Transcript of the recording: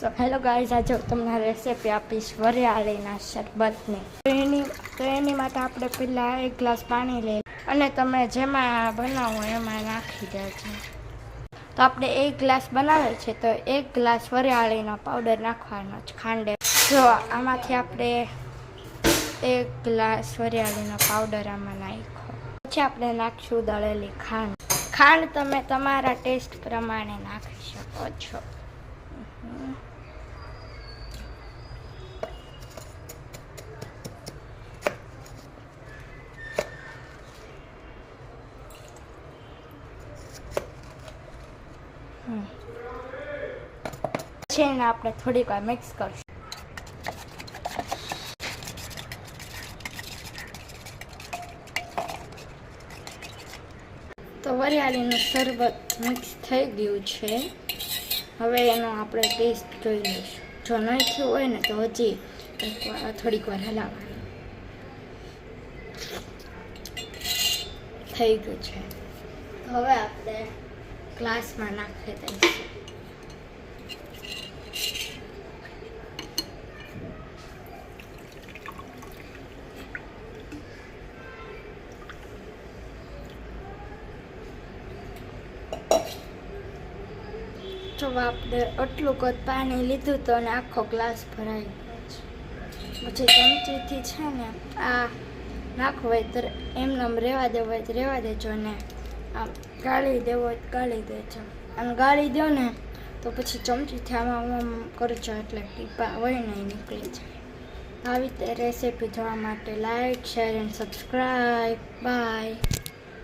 So hello guys, આજે હું તમને રેસીપી આપીશ વરિયાળીના શરબતની. તો એની માટે આપણે પહેલાં 1 ગ્લાસ પાણી લઈ અને તમે જેમાં બનાવો એમાં નાખી દેજો. તો આપણે 1 ગ્લાસ બનાવે છે તો 1 ગ્લાસ વરિયાળીનો પાવડર નાખવાનો છે, ખાંડ. જો આમાંથી આપણે 1 ગ્લાસ વરિયાળીનો પાવડર આમાં નાખ્યો. પછી આપણે નાખશું દળેલી ખાંડ. ખાંડ તમે તમારા ટેસ્ટ પ્રમાણે નાખી શકો છો. પછી એને આપણે થોડીક વાર મિક્સ કરશું. તો વરિયાળીનું શરબત મિક્સ થઈ ગયું છે. હવે એનો આપણે ટેસ્ટ જોઈ લઈશું. જો નહીં થયું હોય ને તો હજી થોડીક વાર હલાવવાનું. થઈ ગયું છે. હવે આપણે ગ્લાસમાં નાખી દઈશું. જો આપણે આટલું કદ પાણી લીધું તો અને આખો ગ્લાસ ભરાઈ ગયો છે. પછી ચમચીથી છે ને આ નાખવું હોય તો એમનેમ રહેવા દેવું હોય તો રહેવા દેજો, ને આમ ગાળી દેવો હોય તો ગાળી દેજો. આમ ગાળી દો ને તો પછી ચમચીથી આમ કરજો એટલે ટીપા હોય ને એ નીકળી જાય. આવી રીતે રેસીપી જોવા માટે like, share and subscribe. By.